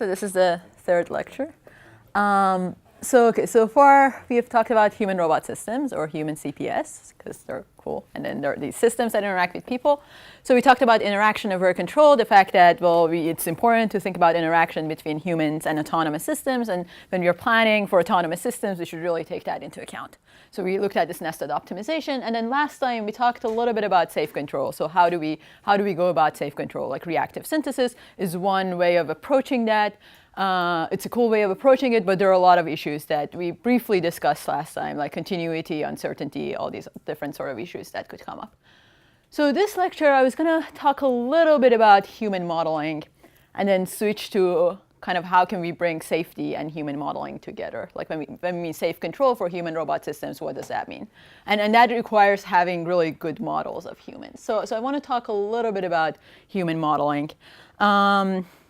So this is the third lecture. So far we have talked about human robot systems, or human CPS, because they're cool. And then there are these systems that interact with people. So we talked about interaction over control, the fact that, well, it's important to think about interaction between humans and autonomous systems. And when we're planning for autonomous systems, we should really take that into account. So we looked at this nested optimization. And then last time we talked a little bit about safe control. So how do we go about safe control? Like reactive synthesis is one way of approaching that. It's a cool way of approaching it, but there are a lot of issues that we briefly discussed last time, like continuity, uncertainty, all these different sort of issues that could come up. So this lecture, I was going to talk a little bit about human modeling and then switch to kind of how can we bring safety and human modeling together. Like when we mean safe control for human robot systems, what does that mean? And that requires having really good models of humans. So I want to talk a little bit about human modeling.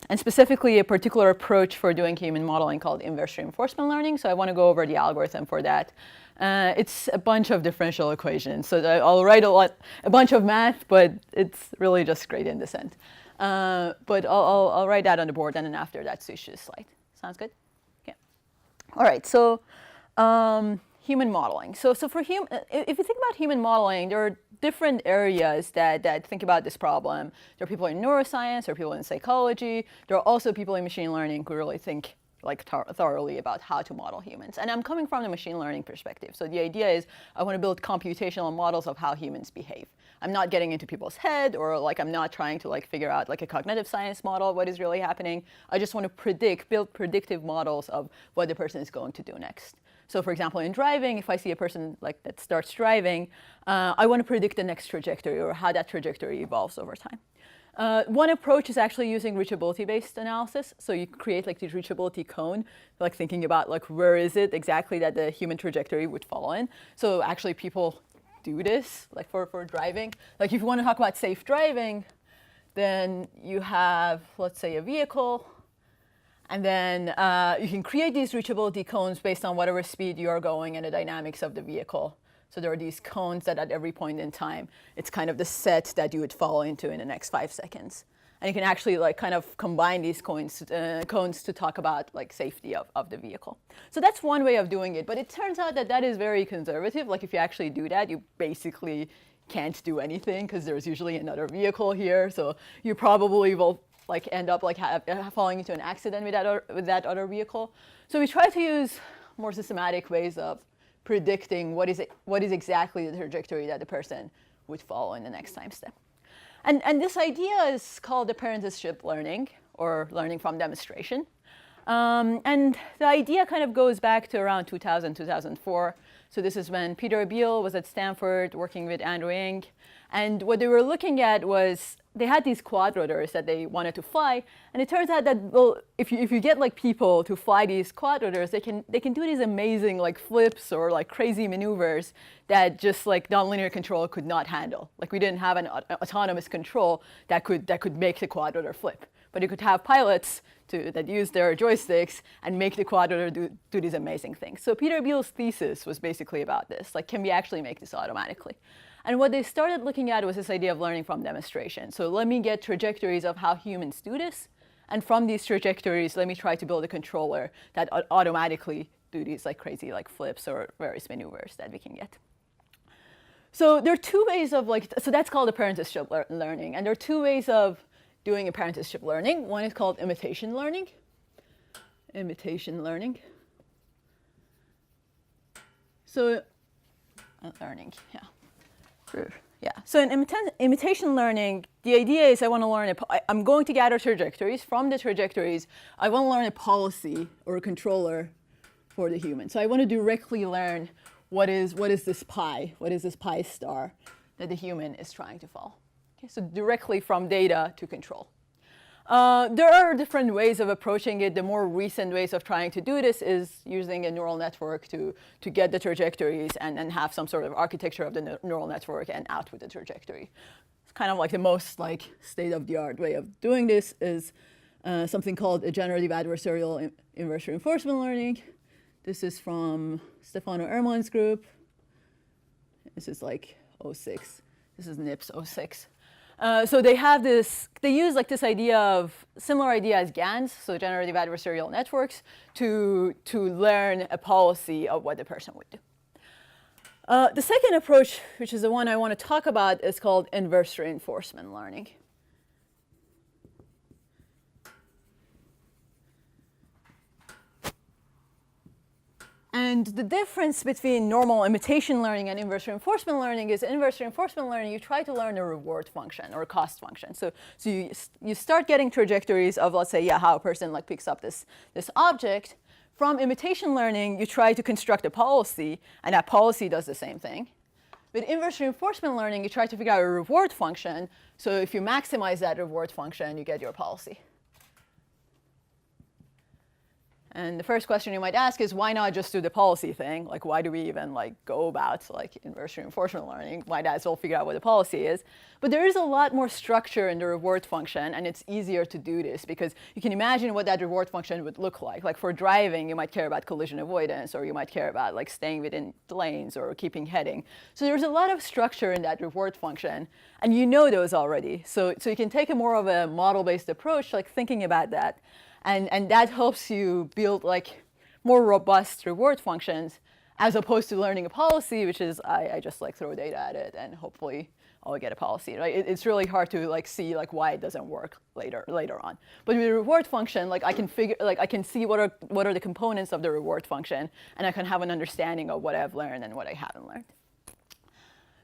And specifically a particular approach for doing human modeling called inverse reinforcement learning. So I want to go over the algorithm for that. It's a bunch of differential equations. So I'll write a bunch of math, but it's really just gradient descent. But I'll write that on the board, and then after that, switch to the slide. Sounds good? Yeah. All right. So human modeling. So if you think about human modeling, there are different areas that think about this problem. There are people in neuroscience, there are people in psychology. There are also people in machine learning who really think like thoroughly about how to model humans. And I'm coming from the machine learning perspective. So the idea is I want to build computational models of how humans behave. I'm not getting into people's head, or like I'm not trying to like figure out like a cognitive science model what is really happening. I just want to build predictive models of what the person is going to do next. So for example, in driving, if I see a person like that starts driving, I want to predict the next trajectory or how that trajectory evolves over time. One approach is actually using reachability-based analysis. So you create like this reachability cone, like thinking about like where is it exactly that the human trajectory would fall in. So actually people do this like for driving. Like if you want to talk about safe driving, then you have, let's say, a vehicle. And then you can create these reachability cones based on whatever speed you're going and the dynamics of the vehicle. So there are these cones that at every point in time, it's kind of the set that you would fall into in the next 5 seconds. And you can actually like kind of combine these cones to talk about like safety of the vehicle. So that's one way of doing it. But it turns out that is very conservative. Like if you actually do that, you basically can't do anything because there's usually another vehicle here. So you probably will like end up like falling into an accident with that other vehicle. So we try to use more systematic ways of predicting what is exactly the trajectory that the person would follow in the next time step. And this idea is called apprenticeship learning, or learning from demonstration. And the idea kind of goes back to around 2000, 2004. So this is when Peter Beal was at Stanford working with Andrew Ng. And what they were looking at was they had these quadrotors that they wanted to fly, and it turns out that, well, if you get like people to fly these quadrotors, they can do these amazing like flips or like crazy maneuvers that just like nonlinear control could not handle. Like we didn't have an autonomous control that could make the quadrotor flip, but you could have pilots that use their joysticks and make the quadrotor do these amazing things. So Peter Beal's thesis was basically about this, like can we actually make this automatically? And what they started looking at was this idea of learning from demonstration. So let me get trajectories of how humans do this. And from these trajectories, let me try to build a controller that automatically do these like crazy like flips or various maneuvers that we can get. So there are two ways of so that's called apprenticeship learning. And there are two ways of doing apprenticeship learning. One is called imitation learning. Imitation learning. So learning, yeah. Yeah, so in imitation learning, the idea is I want to learn, I'm going to gather trajectories. From the trajectories, I want to learn a policy or a controller for the human. So I want to directly learn what is this pi star that the human is trying to follow. Okay, so directly from data to control. There are different ways of approaching it. The more recent ways of trying to do this is using a neural network to get the trajectories and have some sort of architecture of the neural network and output the trajectory. It's kind of like the most like state-of-the-art way of doing this is something called a generative adversarial inverse reinforcement learning. This is from Stefano Erman's group. This is like 06. This is NIPS 06. So they have this, they use like this idea of, similar idea as GANs, so generative adversarial networks, to learn a policy of what the person would do. The second approach, which is the one I want to talk about, is called inverse reinforcement learning. And the difference between normal imitation learning and inverse reinforcement learning is inverse reinforcement learning, you try to learn a reward function or a cost function. So you start getting trajectories of, let's say, yeah, how a person like picks up this object. From imitation learning, you try to construct a policy, and that policy does the same thing. With inverse reinforcement learning, you try to figure out a reward function. So if you maximize that reward function, you get your policy. And the first question you might ask is, why not just do the policy thing? Like, why do we even like go about like inverse reinforcement learning? Why not as well figure out what the policy is? But there is a lot more structure in the reward function, and it's easier to do this because you can imagine what that reward function would look like. Like for driving, you might care about collision avoidance, or you might care about like staying within the lanes or keeping heading. So there's a lot of structure in that reward function, and you know those already. So you can take a more of a model-based approach, like thinking about that. And that helps you build like more robust reward functions as opposed to learning a policy, which is I just like throw data at it and hopefully I'll get a policy. Right? It's really hard to like see like why it doesn't work later on. But with a reward function, like I can see what are the components of the reward function, and I can have an understanding of what I've learned and what I haven't learned.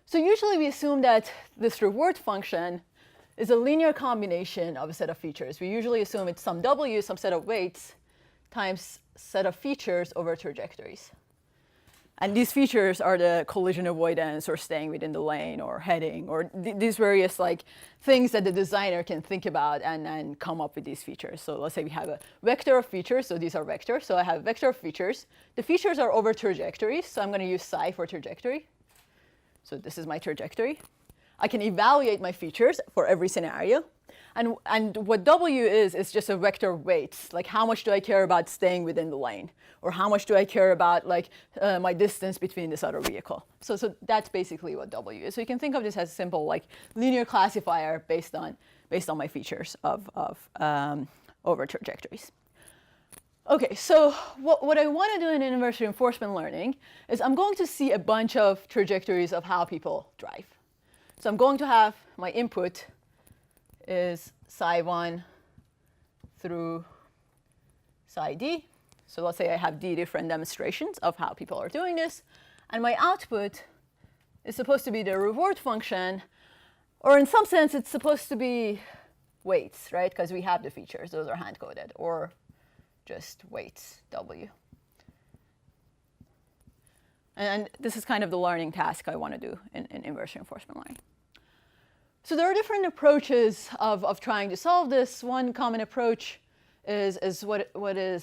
So usually we assume that this reward function is a linear combination of a set of features. We usually assume it's some W, some set of weights, times set of features over trajectories. And these features are the collision avoidance or staying within the lane or heading or these various like things that the designer can think about and then come up with these features. So let's say we have a vector of features. So these are vectors. So I have a vector of features. The features are over trajectories. So I'm going to use psi for trajectory. So this is my trajectory. I can evaluate my features for every scenario. And what W is just a vector of weights. Like how much do I care about staying within the lane? Or how much do I care about like my distance between this other vehicle? So that's basically what W is. So you can think of this as a simple like linear classifier based on my features of over trajectories. OK, so what I want to do in inverse reinforcement learning is I'm going to see a bunch of trajectories of how people drive. So I'm going to have my input is psi 1 through psi d. So let's say I have d different demonstrations of how people are doing this. And my output is supposed to be the reward function. Or in some sense, it's supposed to be weights, right? Because we have the features. Those are hand-coded. Or just weights, W. And this is kind of the learning task I want to do in inverse reinforcement learning. So there are different approaches of trying to solve this. One common approach is to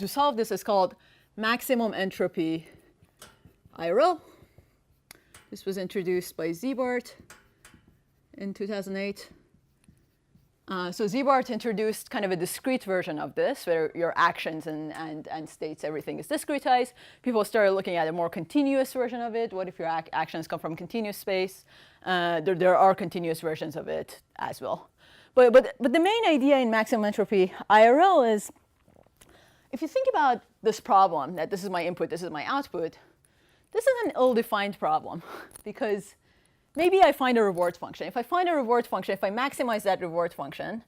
solve this is called maximum entropy IRL. This was introduced by Zebart in 2008. So Zebart introduced kind of a discrete version of this, where your actions and states, everything is discretized. People started looking at a more continuous version of it. What if your actions come from continuous space? There are continuous versions of it as well. But the main idea in maximum entropy IRL is, if you think about this problem, that this is my input, this is my output, this is an ill-defined problem because maybe I find a reward function. If I find a reward function, if I maximize that reward function,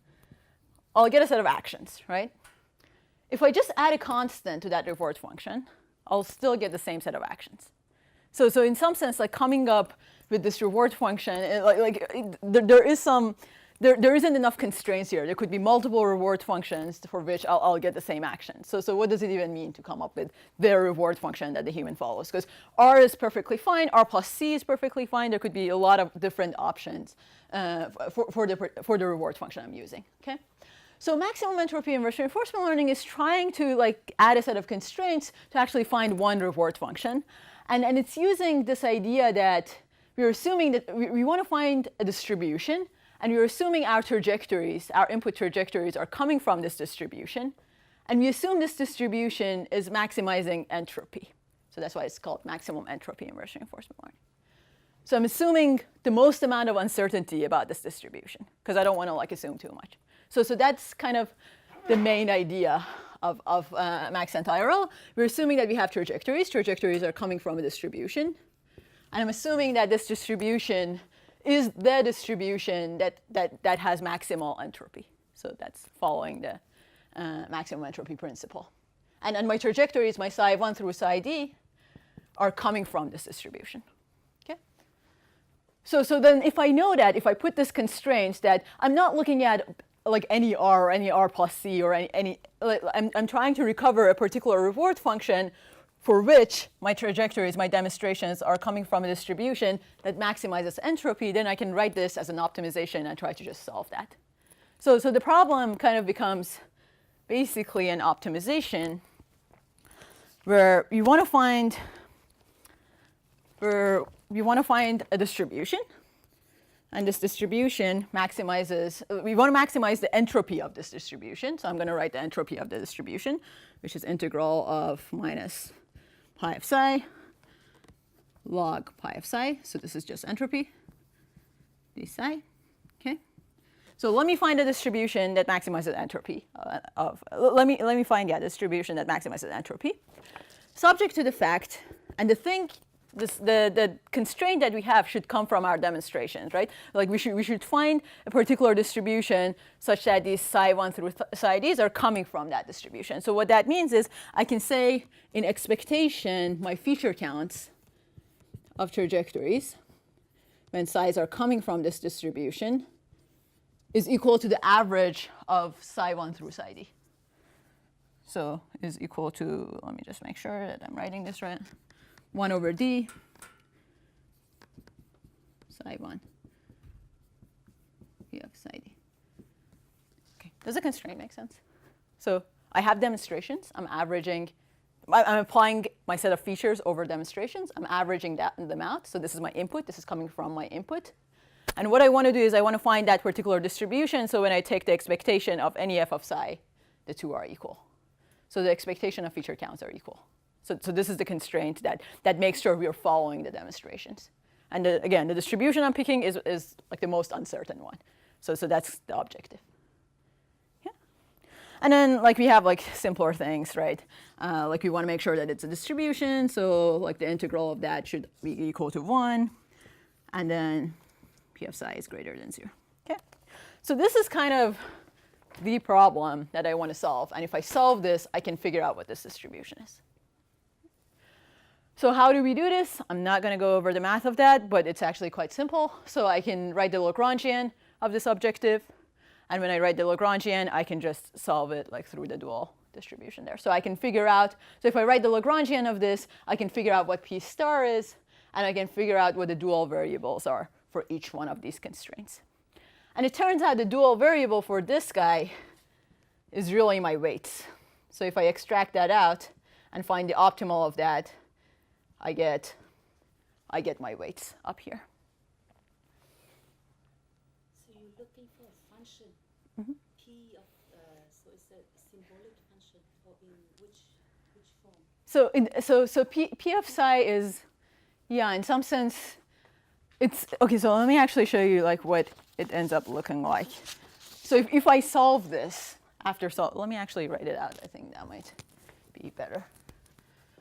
I'll get a set of actions, right? If I just add a constant to that reward function, I'll still get the same set of actions. So in some sense, like coming up with this reward function, there isn't enough constraints here. There could be multiple reward functions for which I'll get the same action. So what does it even mean to come up with their reward function that the human follows? Because R is perfectly fine. R plus C is perfectly fine. There could be a lot of different options for the reward function I'm using. Okay. So maximum entropy inverse reinforcement learning is trying to like add a set of constraints to actually find one reward function. And it's using this idea that we're assuming that we want to find a distribution. And we're assuming our trajectories, our input trajectories, are coming from this distribution. And we assume this distribution is maximizing entropy. So that's why it's called maximum entropy inverse reinforcement learning. So I'm assuming the most amount of uncertainty about this distribution, because I don't want to like assume too much. So that's kind of the main idea of max anti-RL. We're assuming that we have trajectories. Trajectories are coming from a distribution. And I'm assuming that this distribution is the distribution that has maximal entropy. So that's following the maximum entropy principle. And my trajectories, my psi 1 through psi d, are coming from this distribution. Okay? So then if I know that, if I put this constraint that I'm not looking at like any r or any r plus c or any I'm trying to recover a particular reward function for which my trajectories, my demonstrations are coming from a distribution that maximizes entropy, then I can write this as an optimization and try to just solve that. So the problem kind of becomes basically an optimization where you want to find a distribution, and this distribution maximizes, we want to maximize the entropy of this distribution. So I'm going to write the entropy of the distribution, which is integral of minus pi of psi log pi of psi. So this is just entropy, d psi. Okay. So let me find a distribution that maximizes entropy let me find distribution that maximizes entropy, subject to the fact, and the constraint that we have should come from our demonstrations, right? Like we should find a particular distribution such that these psi 1 through psi d's are coming from that distribution. So what that means is I can say in expectation my feature counts of trajectories when psi's are coming from this distribution is equal to the average of psi 1 through psi d. So is equal to, let me just make sure that I'm writing this right, 1 over d psi 1 p of psi d. Okay, does the constraint make sense? So I have demonstrations. I'm applying my set of features over demonstrations. I'm averaging them out. So this is my input. This is coming from my input. And what I want to do is I want to find that particular distribution. So when I take the expectation of any f of psi, the two are equal. So the expectation of feature counts are equal. So this is the constraint that makes sure we are following the demonstrations. And again, the distribution I'm picking is like the most uncertain one. So that's the objective. Yeah. And then like we have like simpler things, right? Like we want to make sure that it's a distribution. So like the integral of that should be equal to 1. And then p of psi is greater than 0. Okay. So this is kind of the problem that I want to solve. And if I solve this, I can figure out what this distribution is. So how do we do this? I'm not going to go over the math of that, but it's actually quite simple. So I can write the Lagrangian of this objective. And when I write the Lagrangian, I can just solve it like through the dual distribution there. So I can figure out, so if I write the Lagrangian of this, I can figure out what p star is, and I can figure out what the dual variables are for each one of these constraints. And it turns out the dual variable for this guy is really my weights. So if I extract that out and find the optimal of that, I get my weights up here. So you're looking for a function, p of, so it's a symbolic function, or in which form? So p of psi is, yeah, in some sense, it's, okay, so let me actually show you like what it ends up looking like. So if I solve this after let me actually write it out. I think that might be better.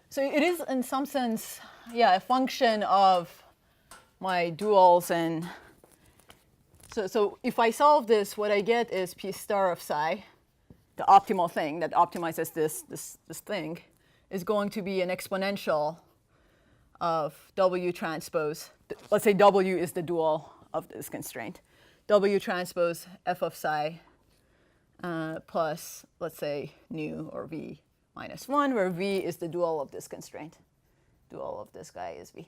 So it is in some sense, yeah, a function of my duals. And so if I solve this, what I get is p star of psi, the optimal thing that optimizes this thing, is going to be an exponential of W transpose. Let's say W is the dual of this constraint. W transpose f of psi plus, let's say, nu or v minus 1, where v is the dual of this constraint. Dual of this guy is v.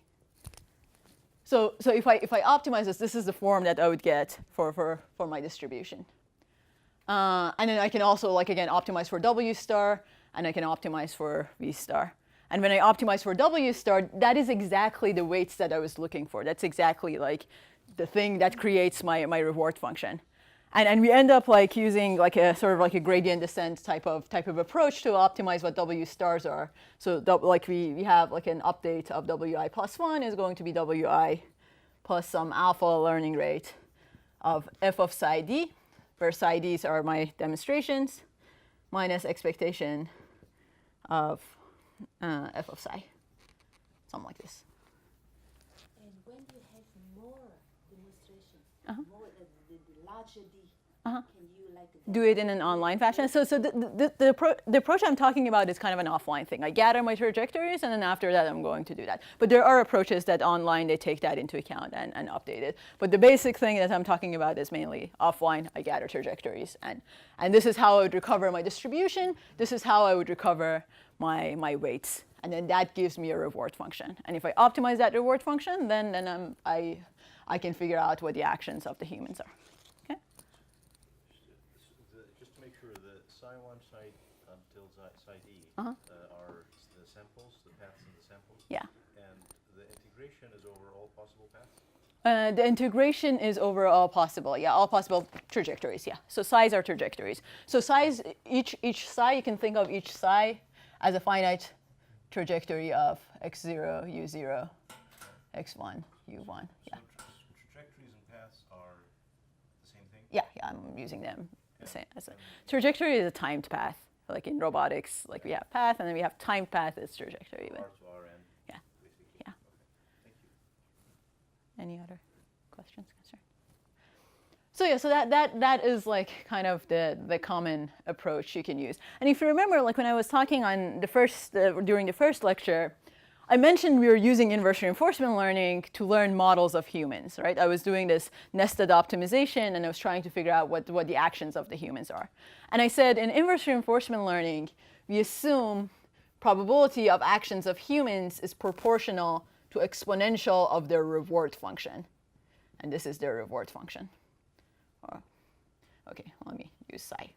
So if I optimize this is the form that I would get for my distribution. And then I can also, like again, optimize for W star, and I can optimize for V star. And when I optimize for W star, that is exactly the weights that I was looking for. That's exactly like the thing that creates my reward function. And we end up like using like a sort of like a gradient descent type of approach to optimize what W stars are. So like we have like an update of WI plus 1 is going to be WI plus some alpha learning rate of f of psi d, where psi d's are my demonstrations, minus expectation of f of psi, something like this. And when you have more demonstrations, more the larger d, can you like do it in an online fashion? So the approach I'm talking about is kind of an offline thing. I gather my trajectories, and then after that, I'm going to do that. But there are approaches that online, they take that into account and update it. But the basic thing that I'm talking about is mainly offline. I gather trajectories. And this is how I would recover my distribution. This is how I would recover my weights. And then that gives me a reward function. And if I optimize that reward function, then I can figure out what the actions of the humans are. Okay? Just to make sure, the psi1, psi until psi d are the samples, the paths in the samples? Yeah. And the integration is over all possible paths? The integration is over all possible, yeah, all possible trajectories, yeah. So psi's are trajectories. So psi's, each psi, you can think of each psi as a finite trajectory of x0, u0, x1, u1, yeah. So trajectories and paths are the same thing? Yeah, I'm using them the same as a trajectory is a timed path. Like in robotics, like we have path, and then we have timed path as trajectory. R to Rn. Yeah. Basically. Yeah. Okay. Thank you. Any other questions, concerns? So yeah, so that is like kind of the common approach you can use. And if you remember, like when I was talking on the first during the first lecture, I mentioned we were using inverse reinforcement learning to learn models of humans, right? I was doing this nested optimization, and I was trying to figure out what the actions of the humans are. And I said in inverse reinforcement learning, we assume probability of actions of humans is proportional to exponential of their reward function. And this is their reward function. Okay, let me use psi.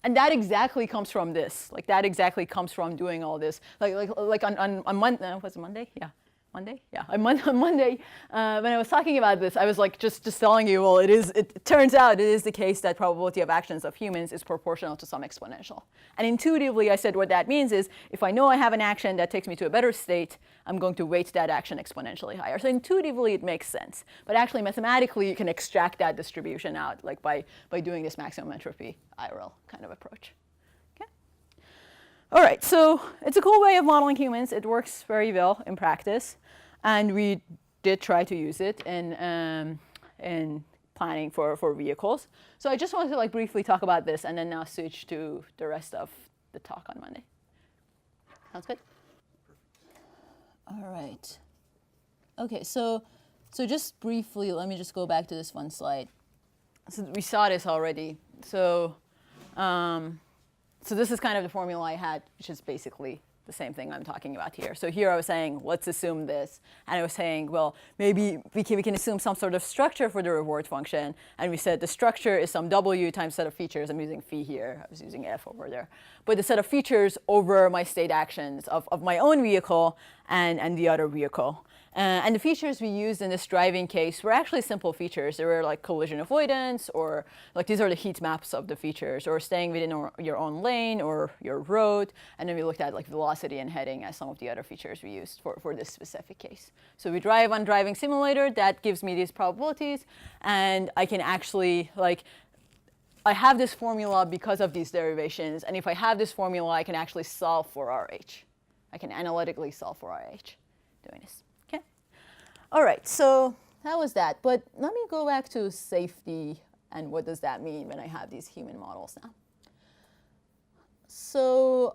And that exactly comes from this. Like that exactly comes from doing all this. Like on Monday, was it Monday? Yeah, Monday. Yeah, on Monday when I was talking about this, I was like just telling you, well, it turns out it is the case that probability of actions of humans is proportional to some exponential. And intuitively, I said what that means is if I know I have an action that takes me to a better state, I'm going to weight that action exponentially higher. So intuitively, it makes sense. But actually, mathematically, you can extract that distribution out, like by doing this maximum entropy IRL kind of approach. Okay. All right. So it's a cool way of modeling humans. It works very well in practice, and we did try to use it in planning for vehicles. So I just wanted to like briefly talk about this, and then now switch to the rest of the talk on Monday. Sounds good. All right. Okay, so just briefly, let me just go back to this one slide. So we saw this already. So this is kind of the formula I had, which is basically the same thing I'm talking about here. So here I was saying, let's assume this. And I was saying, well, maybe we can assume some sort of structure for the reward function. And we said the structure is some W times set of features. I'm using phi here. I was using F over there. But the set of features over my state actions of my own vehicle and the other vehicle. And the features we used in this driving case were actually simple features. They were like collision avoidance, or like these are the heat maps of the features, or staying within your own lane or your road. And then we looked at like velocity and heading as some of the other features we used for this specific case. So we drive on driving simulator. That gives me these probabilities. And I can actually like, I have this formula because of these derivations. And if I have this formula, I can actually solve for RH. I can analytically solve for RH doing this. All right, so that was that. But let me go back to safety and what does that mean when I have these human models now. So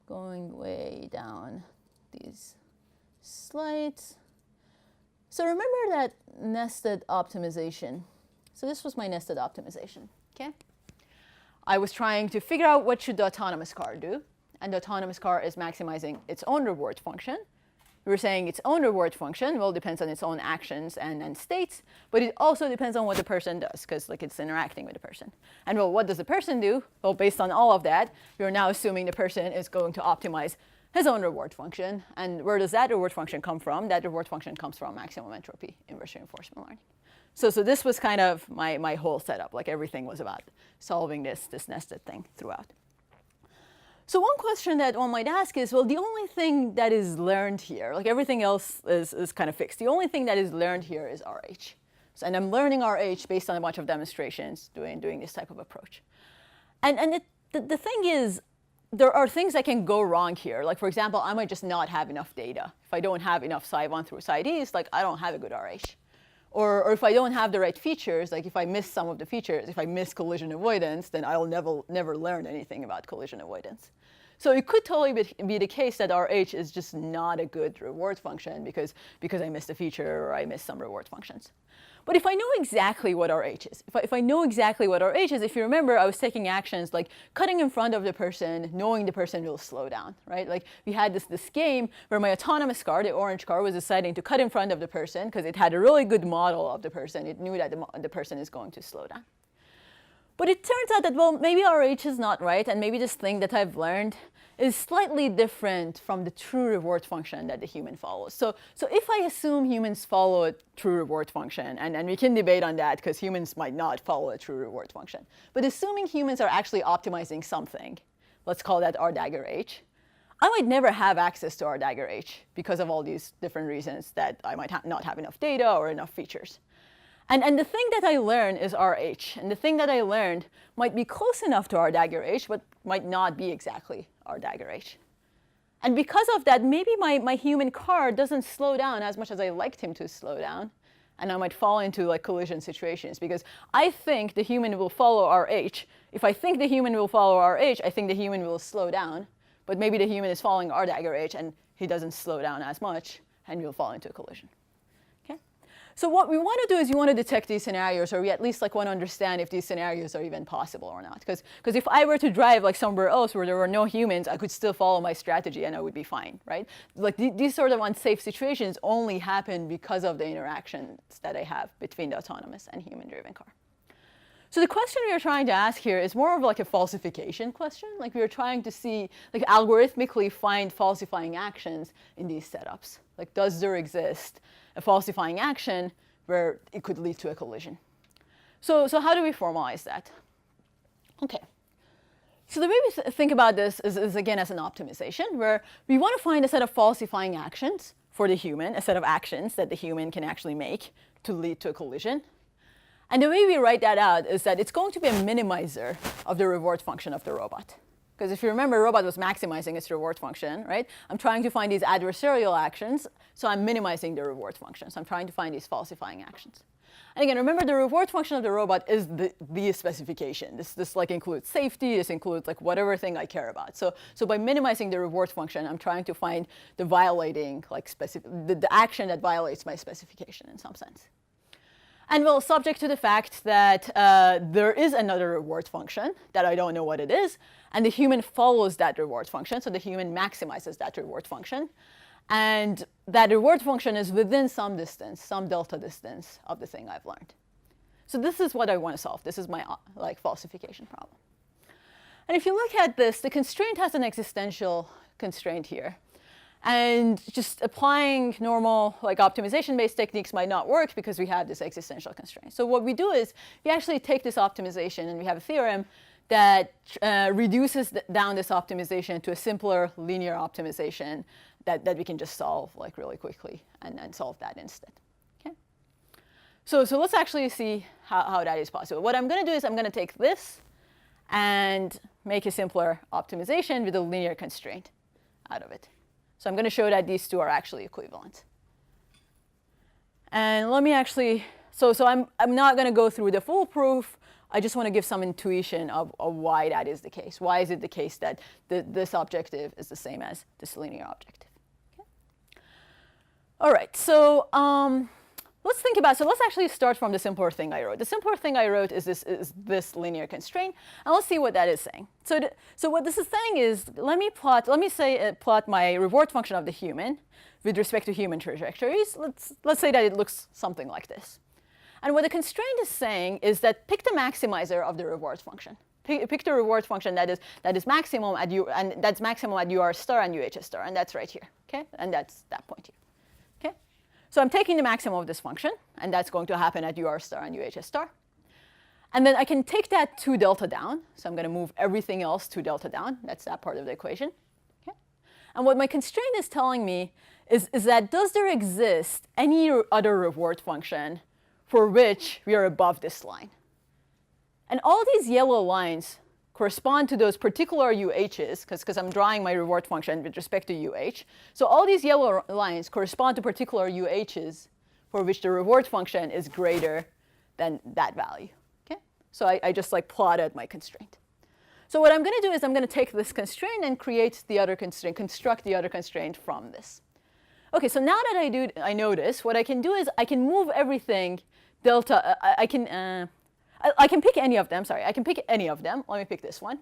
going way down these slides. So remember that nested optimization. So this was my nested optimization, okay? I was trying to figure out what should the autonomous car do. And the autonomous car is maximizing its own reward function. We were saying its own reward function, well, depends on its own actions and states, but it also depends on what the person does, because like it's interacting with the person. And well, what does the person do? Well, based on all of that, we are now assuming the person is going to optimize his own reward function. And where does that reward function come from? That reward function comes from maximum entropy, inverse reinforcement learning. So this was kind of my whole setup. Like everything was about solving this nested thing throughout. So one question that one might ask is, well, the only thing that is learned here, like everything else is kind of fixed. The only thing that is learned here is RH. So, and I'm learning RH based on a bunch of demonstrations doing this type of approach. And the thing is, there are things that can go wrong here. Like, for example, I might just not have enough data. If I don't have enough psi1 through psi d, it's like I don't have a good RH. Or if I don't have the right features, like if I miss some of the features, if I miss collision avoidance, then I'll never learn anything about collision avoidance. So it could totally be the case that RH is just not a good reward function because I missed a feature or I missed some reward functions. But if I know exactly what RH is, if I know exactly what RH is, if you remember, I was taking actions like cutting in front of the person, knowing the person will slow down, right? Like we had this game where my autonomous car, the orange car, was deciding to cut in front of the person because it had a really good model of the person. It knew that the person is going to slow down. But it turns out that, well, maybe RH is not right, and maybe this thing that I've learned is slightly different from the true reward function that the human follows. So if I assume humans follow a true reward function, and we can debate on that because humans might not follow a true reward function, but assuming humans are actually optimizing something, let's call that R dagger H, I might never have access to R dagger H because of all these different reasons that I might not have enough data or enough features. And the thing that I learn is RH. And the thing that I learned might be close enough to R dagger H, but might not be exactly R dagger H. And because of that, maybe my human car doesn't slow down as much as I liked him to slow down. And I might fall into like collision situations because I think the human will follow RH. If I think the human will follow RH, I think the human will slow down. But maybe the human is following R dagger H and he doesn't slow down as much and we'll fall into a collision. So what we want to do is you want to detect these scenarios, or we at least like want to understand if these scenarios are even possible or not. Because if I were to drive like somewhere else where there were no humans, I could still follow my strategy and I would be fine, right? Like these sort of unsafe situations only happen because of the interactions that I have between the autonomous and human-driven car. So the question we are trying to ask here is more of like a falsification question. Like we are trying to see, like algorithmically find falsifying actions in these setups. Like does there exist a falsifying action where it could lead to a collision? So how do we formalize that? OK. So the way we think about this is again as an optimization, where we want to find a set of falsifying actions for the human, a set of actions that the human can actually make to lead to a collision. And the way we write that out is that it's going to be a minimizer of the reward function of the robot. Because if you remember, robot was maximizing its reward function, right? I'm trying to find these adversarial actions, so I'm minimizing the reward function. So I'm trying to find these falsifying actions. And again, remember, the reward function of the robot is the specification. This like includes safety. This includes like whatever thing I care about. So by minimizing the reward function, I'm trying to find the violating, like the action that violates my specification in some sense. And well, subject to the fact that there is another reward function that I don't know what it is, and the human follows that reward function, so the human maximizes that reward function. And that reward function is within some distance, some delta distance of the thing I've learned. So this is what I want to solve. This is my like falsification problem. And if you look at this, the constraint has an existential constraint here. And just applying normal like optimization-based techniques might not work because we have this existential constraint. So what we do is we actually take this optimization and we have a theorem that reduces down this optimization to a simpler linear optimization that we can just solve like really quickly and solve that instead. Okay? So let's actually see how that is possible. What I'm going to do is I'm going to take this and make a simpler optimization with a linear constraint out of it. So I'm going to show that these two are actually equivalent. And let me actually, so I'm not going to go through the full proof. I just want to give some intuition of why that is the case. Why is it the case that this objective is the same as this linear objective? Okay. All right, so let's think about, so let's actually start from the simpler thing I wrote. The simpler thing I wrote is this linear constraint, and let's see what that is saying. So what this is saying is, let me plot my reward function of the human with respect to human trajectories. Let's say that it looks something like this. And what the constraint is saying is that pick the maximizer of the reward function. Pick the reward function that is maximum at u, and that's maximum at UR star and UHS star, and that's right here. Okay, and that's that point here. So I'm taking the maximum of this function, and that's going to happen at UR star and UHS star. And then I can take that 2 delta down. So I'm going to move everything else 2 delta down. That's that part of the equation. Okay? And what my constraint is telling me is that does there exist any other reward function for which we are above this line? And all these yellow lines correspond to those particular UHs, because I'm drawing my reward function with respect to UH. So all these yellow lines correspond to particular UHs for which the reward function is greater than that value. Okay? So I just like plotted my constraint. So what I'm going to do is I'm going to take this constraint and create the other constraint, construct the other constraint from this. OK, so now that I know this, what I can do is I can move everything delta. I can pick any of them. Sorry, I can pick any of them. Let me pick this one.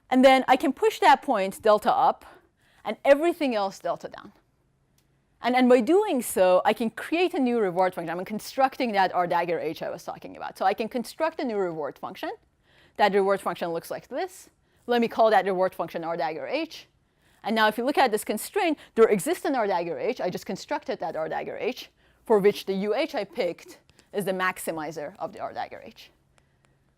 And then I can push that point delta up and everything else delta down. And by doing so, I can create a new reward function. I'm constructing that R dagger H I was talking about. So I can construct a new reward function. That reward function looks like this. Let me call that reward function R dagger H. And now if you look at this constraint, there exists an R dagger H. I just constructed that R dagger H, for which the UH I picked is the maximizer of the R dagger H.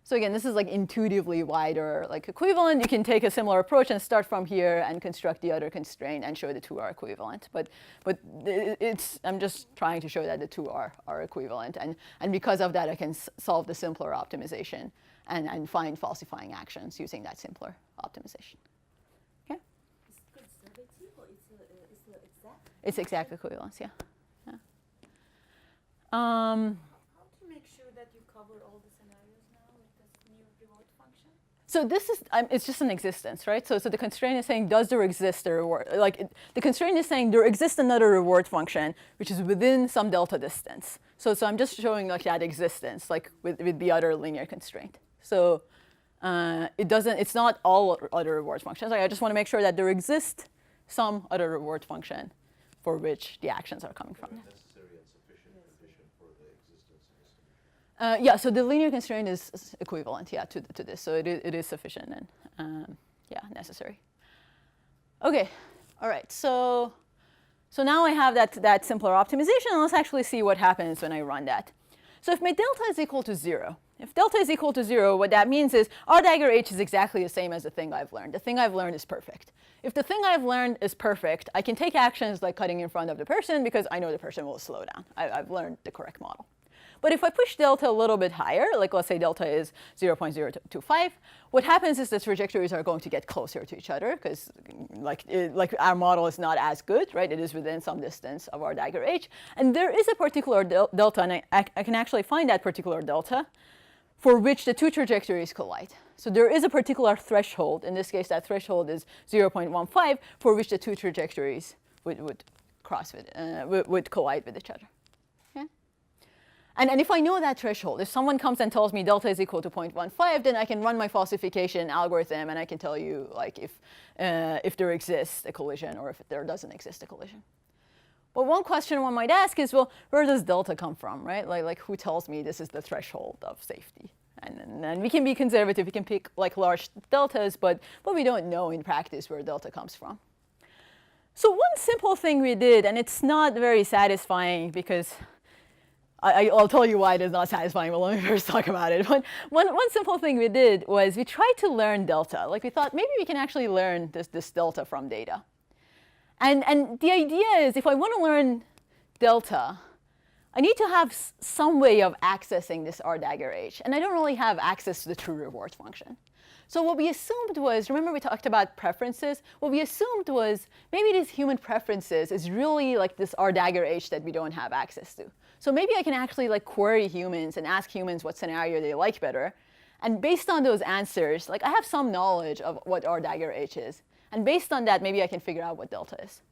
So again, this is like intuitively wider like equivalent. You can take a similar approach and start from here and construct the other constraint and show the two are equivalent. But I'm just trying to show that the two are equivalent. And because of that, I can solve the simpler optimization and find falsifying actions using that simpler optimization. Okay? Is it conservative or is it exact? It's exact equivalence, yeah. How to make sure that you cover all the scenarios now with this new reward function? So this is, it's just an existence, right? So the constraint is saying, does there exist a reward? The constraint is saying there exists another reward function, which is within some delta distance. So I'm just showing like that existence, like with the other linear constraint. So it's not all other reward functions. Like I just want to make sure that there exists some other reward function for which the actions are coming from. Necessary and sufficient condition for the existence of this. Yeah, so the linear constraint is equivalent, yeah, to this. So it is sufficient and yeah, necessary. OK, all right. So now I have that simpler optimization. And let's actually see what happens when I run that. So if my delta is equal to 0, if delta is equal to 0, what that means is R dagger H is exactly the same as the thing I've learned. The thing I've learned is perfect. If the thing I've learned is perfect, I can take actions like cutting in front of the person because I know the person will slow down. I've learned the correct model. But if I push delta a little bit higher, like let's say delta is 0.025, what happens is the trajectories are going to get closer to each other because like our model is not as good, right? It is within some distance of R dagger H. And there is a particular delta, and I can actually find that particular delta for which the two trajectories collide. So there is a particular threshold. In this case, that threshold is 0.15, for which the two trajectories would collide with each other. Okay? And if I know that threshold, if someone comes and tells me delta is equal to 0.15, then I can run my falsification algorithm, and I can tell you like if there exists a collision or if there doesn't exist a collision. But one question one might ask is, well, where does delta come from, right? Like who tells me this is the threshold of safety? And we can be conservative. We can pick like large deltas, but we don't know in practice where delta comes from. So one simple thing we did, and it's not very satisfying because I'll tell you why it is not satisfying, but let me first talk about it. But one simple thing we did was we tried to learn delta. Like we thought maybe we can actually learn this delta from data. And the idea is if I want to learn delta, I need to have some way of accessing this R dagger H. And I don't really have access to the true reward function. So what we assumed was, remember we talked about preferences? What we assumed was maybe these human preferences is really like this R dagger H that we don't have access to. So maybe I can actually like query humans and ask humans what scenario they like better. And based on those answers, like I have some knowledge of what R dagger H is. And based on that, maybe I can figure out what delta is.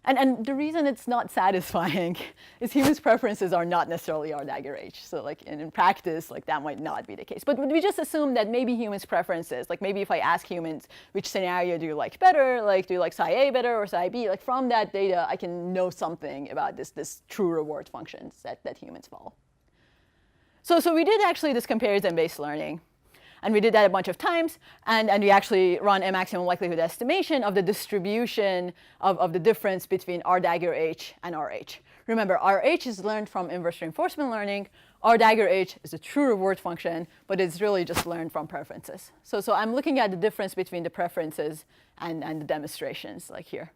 And the reason it's not satisfying is humans' preferences are not necessarily R dagger H. So like in practice, like that might not be the case. But we just assume that maybe humans' preferences, like maybe if I ask humans which scenario do you like better, like do you like psi A better or psi B, like from that data I can know something about this true reward functions that humans follow. So we did actually this comparison-based learning. And we did that a bunch of times, and we actually run a maximum likelihood estimation of the distribution of the difference between R dagger H and RH. Remember, RH is learned from inverse reinforcement learning. our dagger H is a true reward function, but it's really just learned from preferences. So I'm looking at the difference between the preferences and the demonstrations, like here.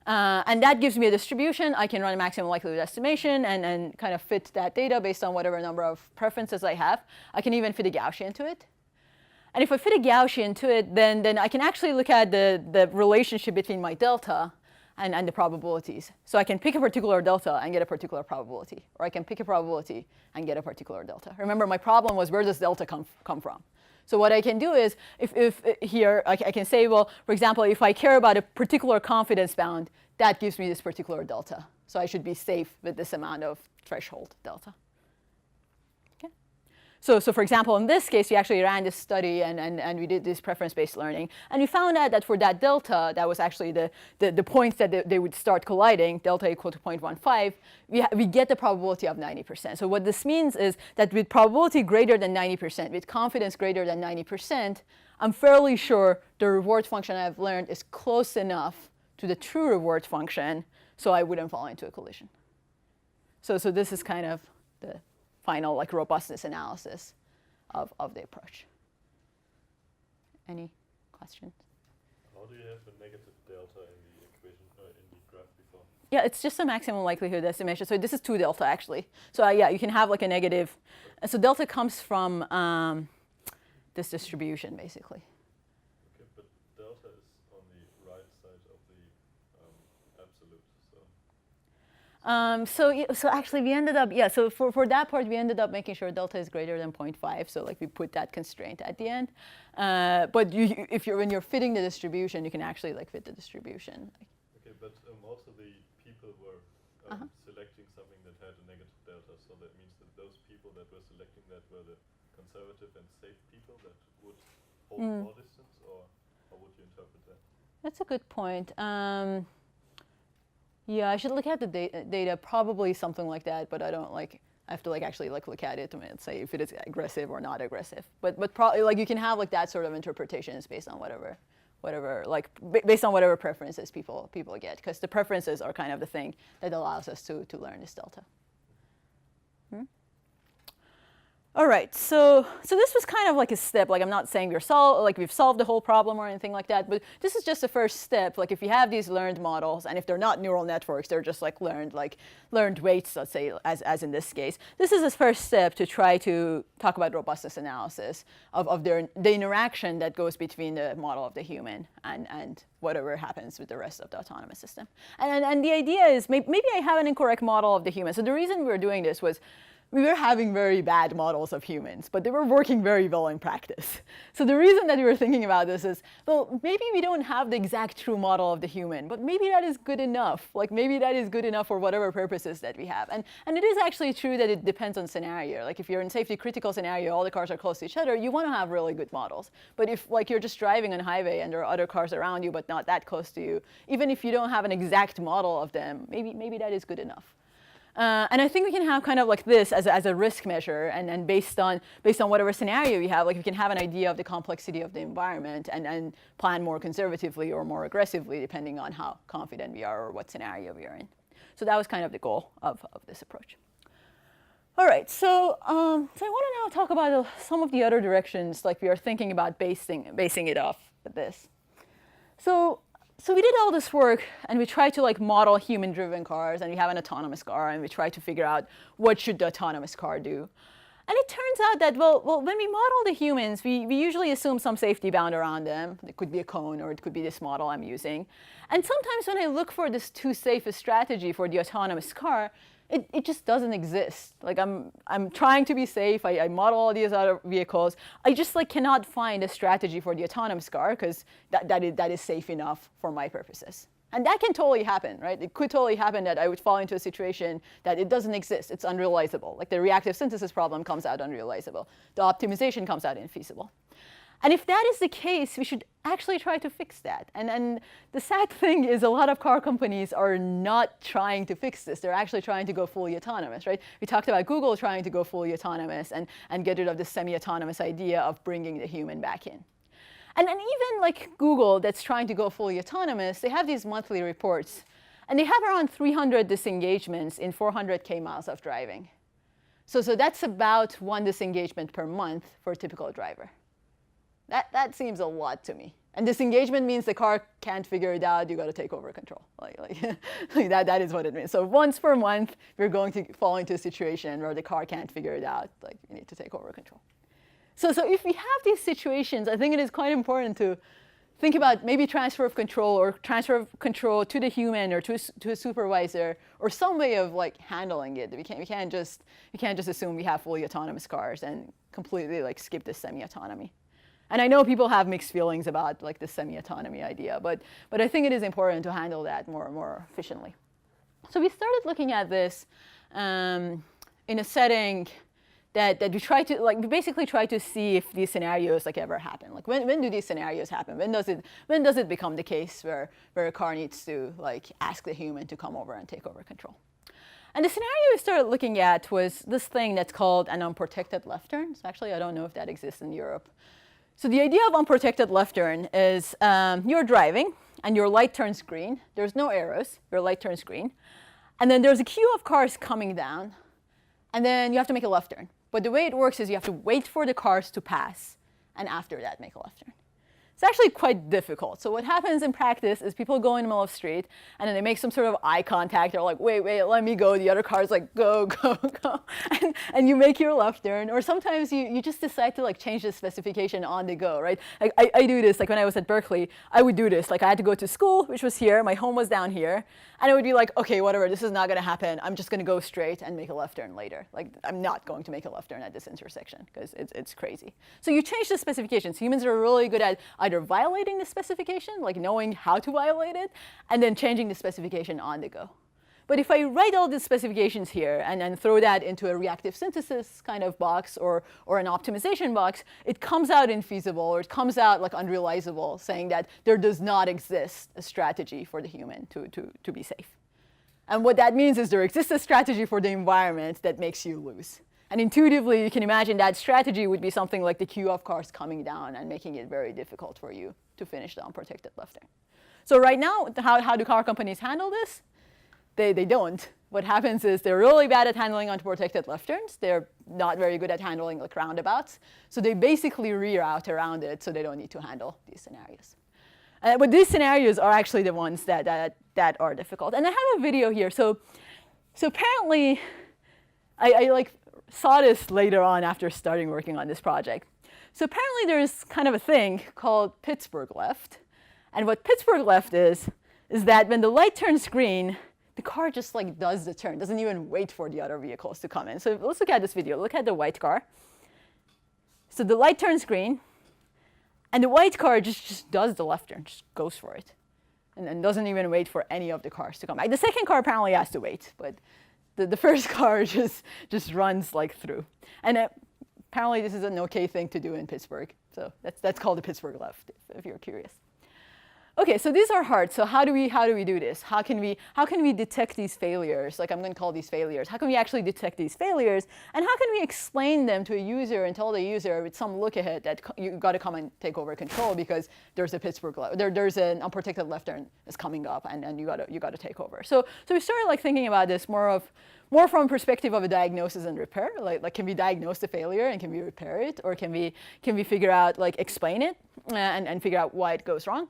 And that gives me a distribution. I can run a maximum likelihood estimation and kind of fit that data based on whatever number of preferences I have. I can even fit a Gaussian to it. And if I fit a Gaussian to it, then I can actually look at the relationship between my delta and the probabilities. So I can pick a particular delta and get a particular probability. Or I can pick a probability and get a particular delta. Remember, my problem was, where does delta come from? So what I can do is, if here, I can say, well, for example, if I care about a particular confidence bound, that gives me this particular delta. So I should be safe with this amount of threshold delta. Okay. So for example, in this case, we actually ran this study, and we did this preference-based learning. And we found out that for that delta, that was actually the points that they would start colliding, delta equal to 0.15, we get the probability of 90%. So what this means is that with probability greater than 90%, with confidence greater than 90%, I'm fairly sure the reward function I've learned is close enough to the true reward function so I wouldn't fall into a collision. So this is kind of the final like robustness analysis of the approach. Any questions? How do you have a negative delta in the equation, in the graph before? Yeah, it's just a maximum likelihood estimation. So this is 2 delta, actually. So yeah, you can have like a negative. And so delta comes from this distribution, basically. Okay, but delta is on the right side of the absolute, so. So actually, we ended up, yeah, so for that part, we ended up making sure delta is greater than 0.5. So like we put that constraint at the end. But when you're fitting the distribution, you can actually like fit the distribution. Okay, but most of the people were selecting something that had a negative delta. So that means that those people that were selecting that were the conservative and safe people that would hold more distance, or how would you interpret that? That's a good point. Yeah, I should look at the data, probably something like that, but I don't like, I have to like actually like look at it and say if it is aggressive or not aggressive. But probably like you can have like that sort of interpretations based on whatever like based on whatever preferences people get, because the preferences are kind of the thing that allows us to learn this delta. All right, so this was kind of like a step. Like I'm not saying we've solved the whole problem or anything like that, but this is just the first step. Like if you have these learned models, and if they're not neural networks, they're just like learned weights, let's say, as in this case. This is the first step to try to talk about robustness analysis of the interaction that goes between the model of the human and whatever happens with the rest of the autonomous system. And the idea is maybe I have an incorrect model of the human. So the reason we were doing this was, we were having very bad models of humans, but they were working very well in practice. So the reason that we were thinking about this is, well, maybe we don't have the exact true model of the human, but maybe that is good enough. Like maybe that is good enough for whatever purposes that we have. And it is actually true that it depends on scenario. Like if you're in safety critical scenario, all the cars are close to each other, you want to have really good models. But if like you're just driving on a highway and there are other cars around you, but not that close to you, even if you don't have an exact model of them, maybe that is good enough. And I think we can have kind of like this as a risk measure, and based on whatever scenario we have, like we can have an idea of the complexity of the environment and plan more conservatively or more aggressively depending on how confident we are or what scenario we are in. So that was kind of the goal of this approach. All right, so I want to now talk about some of the other directions like we are thinking about basing it off with this. So we did all this work, and we tried to like model human-driven cars, and we have an autonomous car, and we tried to figure out what should the autonomous car do. And it turns out that, well, when we model the humans, we usually assume some safety bound around them. It could be a cone, or it could be this model I'm using. And sometimes when I look for this too safe a strategy for the autonomous car, it just doesn't exist. Like I'm trying to be safe. I model all these other vehicles. I just like cannot find a strategy for the autonomous car because that is safe enough for my purposes. And that can totally happen, right? It could totally happen that I would fall into a situation that it doesn't exist. It's unrealizable. Like the reactive synthesis problem comes out unrealizable. The optimization comes out infeasible. And if that is the case, we should actually try to fix that. And the sad thing is a lot of car companies are not trying to fix this. They're actually trying to go fully autonomous, right? We talked about Google trying to go fully autonomous and get rid of this semi-autonomous idea of bringing the human back in. And even like Google that's trying to go fully autonomous, they have these monthly reports. And they have around 300 disengagements in 400K miles of driving. So that's about 1 disengagement per month for a typical driver. That seems a lot to me. And disengagement means the car can't figure it out, you got to take over control. Like that is what it means. So once per month, we're going to fall into a situation where the car can't figure it out, like you need to take over control. So if we have these situations, I think it is quite important to think about maybe transfer of control or transfer of control to the human or to a supervisor or some way of like handling it. We can't just assume we have fully autonomous cars and completely like skip the semi-autonomy. And I know people have mixed feelings about like the semi-autonomy idea, but I think it is important to handle that more efficiently. So we started looking at this in a setting that we basically try to see if these scenarios like ever happen. Like when do these scenarios happen? When does it become the case where a car needs to like ask the human to come over and take over control? And the scenario we started looking at was this thing that's called an unprotected left turn. So actually, I don't know if that exists in Europe. So the idea of unprotected left turn is you're driving and your light turns green. There's no arrows. Your light turns green. And then there's a queue of cars coming down. And then you have to make a left turn. But the way it works is you have to wait for the cars to pass. And after that, make a left turn. It's actually quite difficult. So what happens in practice is people go in the middle of the street, and then they make some sort of eye contact. They're like, wait, let me go. The other car's like, go. And you make your left turn. Or sometimes you just decide to like change the specification on the go, right? Like I do this. Like when I was at Berkeley, I would do this. Like I had to go to school, which was here. My home was down here. And I would be like, OK, whatever. This is not going to happen. I'm just going to go straight and make a left turn later. Like I'm not going to make a left turn at this intersection because it's crazy. So you change the specifications. Humans are really good at either violating the specification, like knowing how to violate it, and then changing the specification on the go. But if I write all these specifications here and then throw that into a reactive synthesis kind of box or an optimization box, it comes out infeasible or it comes out like unrealizable, saying that there does not exist a strategy for the human to be safe. And what that means is there exists a strategy for the environment that makes you lose. And intuitively, you can imagine that strategy would be something like the queue of cars coming down and making it very difficult for you to finish the unprotected left turn. So right now, how do car companies handle this? They don't. What happens is they're really bad at handling unprotected left turns. They're not very good at handling like roundabouts. So they basically reroute around it so they don't need to handle these scenarios. But these scenarios are actually the ones that are difficult. And I have a video here. So apparently, I like saw this later on after starting working on this project. So apparently there's kind of a thing called Pittsburgh Left. And what Pittsburgh Left is that when the light turns green, the car just like does the turn, doesn't even wait for the other vehicles to come in. So let's look at this video. Look at the white car. So the light turns green, and the white car just does the left turn, just goes for it, and then doesn't even wait for any of the cars to come back. The second car apparently has to wait, but the first car just runs like through. And apparently this is an okay thing to do in Pittsburgh. So that's called the Pittsburgh Left, if you're curious. OK, so these are hard. So how do we do this? How can we detect these failures? Like I'm going to call these failures. How can we actually detect these failures? And how can we explain them to a user and tell the user with some look ahead that you've got to come and take over control because there's a Pittsburgh Left, there's an unprotected left turn is coming up, and you got to take over. So we started like thinking about this more from a perspective of a diagnosis and repair. Like can we diagnose the failure and can we repair it, or can we figure out like explain it and figure out why it goes wrong?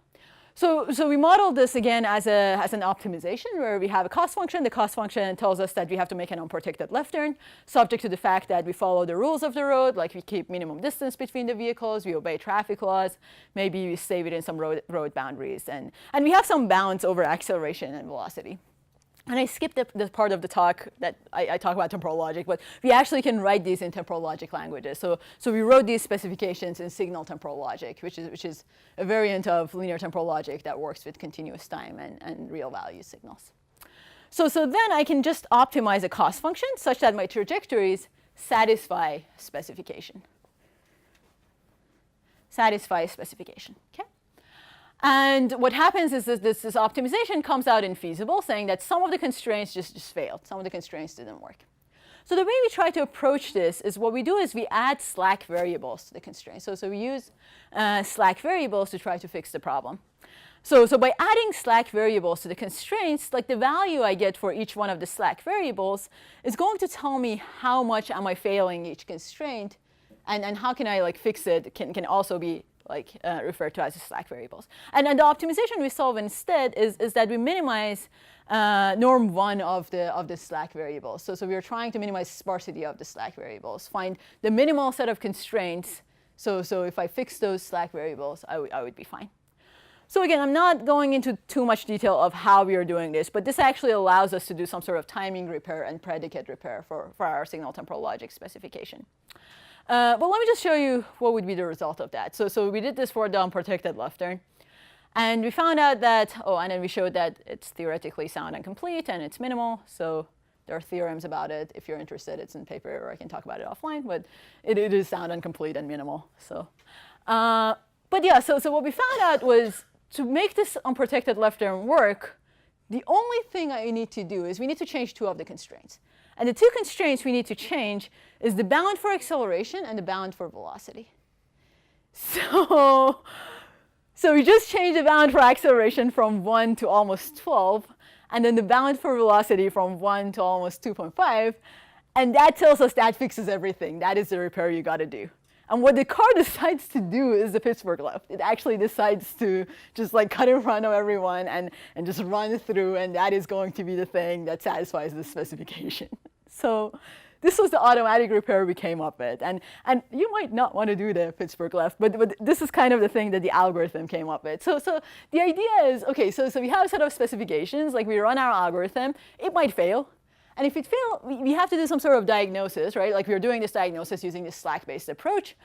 So we modeled this again as an optimization where we have a cost function. The cost function tells us that we have to make an unprotected left turn, subject to the fact that we follow the rules of the road, like we keep minimum distance between the vehicles, we obey traffic laws, maybe we stay within some road boundaries, and we have some bounds over acceleration and velocity. And I skipped the part of the talk that I talk about temporal logic, but we actually can write these in temporal logic languages. So we wrote these specifications in signal temporal logic, which is a variant of linear temporal logic that works with continuous time and real value signals. So then I can just optimize a cost function such that my trajectories satisfy specification. Satisfy specification. Okay. And what happens is that this optimization comes out infeasible, saying that some of the constraints just failed. Some of the constraints didn't work. So the way we try to approach this is what we do is we add slack variables to the constraints. So we use slack variables to try to fix the problem. So by adding slack variables to the constraints, like the value I get for each one of the slack variables is going to tell me how much am I failing each constraint, and how can I like fix it can also be like referred to as the slack variables. And the optimization we solve instead is that we minimize norm 1 of the slack variables. So we are trying to minimize sparsity of the slack variables, find the minimal set of constraints. So if I fix those slack variables, I would be fine. So again, I'm not going into too much detail of how we are doing this, but this actually allows us to do some sort of timing repair and predicate repair for our signal temporal logic specification. But let me just show you what would be the result of that. So we did this for the unprotected left turn. And we found out that, and then we showed that it's theoretically sound and complete, and it's minimal. So there are theorems about it. If you're interested, it's in paper, or I can talk about it offline. But it is sound and complete and minimal. So, but yeah, so what we found out was to make this unprotected left turn work, the only thing I need to do is we need to change 2 of the constraints. And the 2 constraints we need to change is the bound for acceleration and the bound for velocity. So we just changed the bound for acceleration from 1 to almost 12, and then the bound for velocity from 1 to almost 2.5. And that tells us that fixes everything. That is the repair you got to do. And what the car decides to do is the Pittsburgh Left. It actually decides to just like cut in front of everyone and just run through, and that is going to be the thing that satisfies the specification. So this was the automatic repair we came up with. And you might not want to do the Pittsburgh Left, but this is kind of the thing that the algorithm came up with. So the idea is, okay, so we have a set of specifications, like we run our algorithm, it might fail. And if it fails, we have to do some sort of diagnosis, right? Like we're doing this diagnosis using this slack-based approach.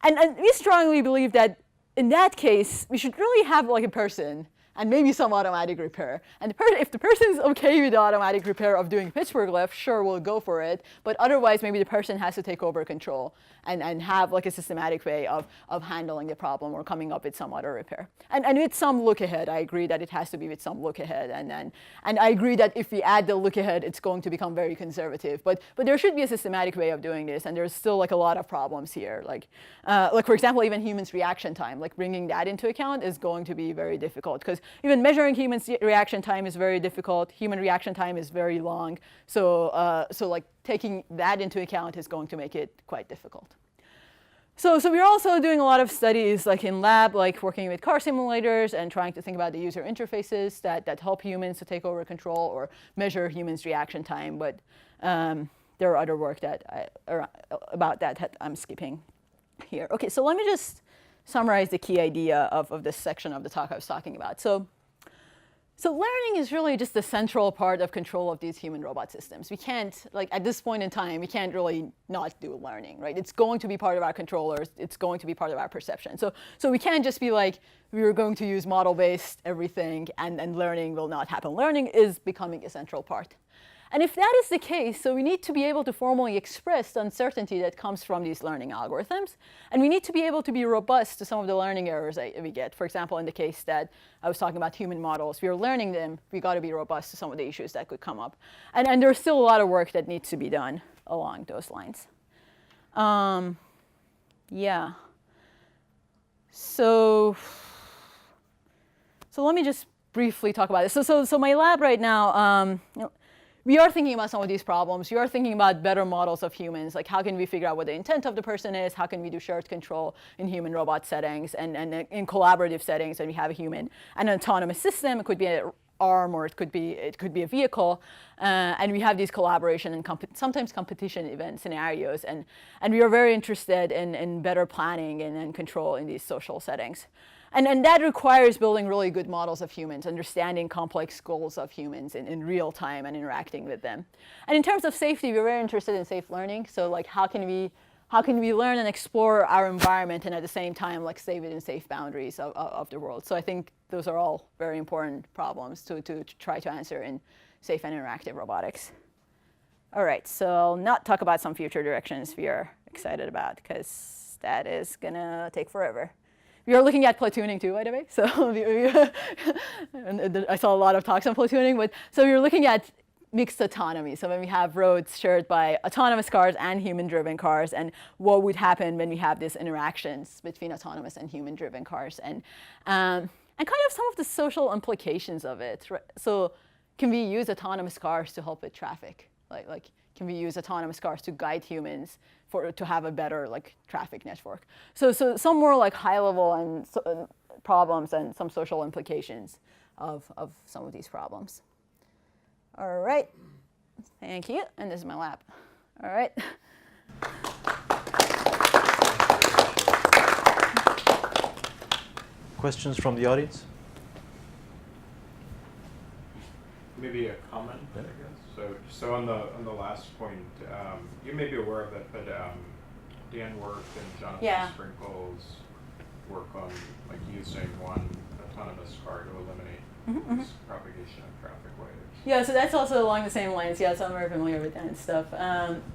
And we strongly believe that in that case, we should really have like a person and maybe some automatic repair. And if the person's okay with the automatic repair of doing Pittsburgh Left, sure, we'll go for it. But otherwise, maybe the person has to take over control and have like a systematic way of handling the problem or coming up with some other repair. And with some look ahead, I agree that it has to be with some look ahead. And I agree that if we add the look ahead, it's going to become very conservative. But there should be a systematic way of doing this. And there's still like a lot of problems here. Like for example, even humans' reaction time, like bringing that into account is going to be very difficult, because even measuring human reaction time is very difficult. Human reaction time is very long. So like taking that into account is going to make it quite difficult. So we're also doing a lot of studies like in lab, like working with car simulators and trying to think about the user interfaces that help humans to take over control or measure humans' reaction time. But there are other work about that I'm skipping here. OK, so let me just summarize the key idea of this section of the talk I was talking about. So learning is really just the central part of control of these human-robot systems. We can't, like at this point in time, we can't really not do learning, right? It's going to be part of our controllers. It's going to be part of our perception. So we can't just be like, we're going to use model-based everything, and learning will not happen. Learning is becoming a central part. And if that is the case, so we need to be able to formally express the uncertainty that comes from these learning algorithms. And we need to be able to be robust to some of the learning errors that we get. For example, in the case that I was talking about human models, we are learning them. We got to be robust to some of the issues that could come up. And there's still a lot of work that needs to be done along those lines. Yeah. So let me just briefly talk about this. So my lab right now, we are thinking about some of these problems. We are thinking about better models of humans, like how can we figure out what the intent of the person is? How can we do shared control in human-robot settings and in collaborative settings? And we have a human and an autonomous system. It could be an arm, or it could be a vehicle. And we have these collaboration and sometimes competition event scenarios. And we are very interested in better planning and control in these social settings. And that requires building really good models of humans, understanding complex goals of humans in real time and interacting with them. And in terms of safety, we're very interested in safe learning. So like how can we learn and explore our environment and at the same time like stay within safe boundaries of the world? So I think those are all very important problems to try to answer in safe and interactive robotics. All right, so I'll not talk about some future directions we are excited about, because that is going to take forever. We are looking at platooning too, by the way. So and I saw a lot of talks on platooning. But so we were looking at mixed autonomy. So when we have roads shared by autonomous cars and human-driven cars, and what would happen when we have these interactions between autonomous and human-driven cars. And and kind of some of the social implications of it. Right? So can we use autonomous cars to help with traffic? Like can we use autonomous cars to guide humans to have a better traffic network? So some more high level and problems and some social implications of some of these problems. All right, thank you. And this is my lab. All right. Questions from the audience? Maybe a comment, I guess. So on the last point, you may be aware of it, but Dan worked and Jonathan Sprinkle's work on using one autonomous car to eliminate this propagation of traffic waves. Yeah, so that's also along the same lines. Yeah, so I'm very familiar with that and stuff.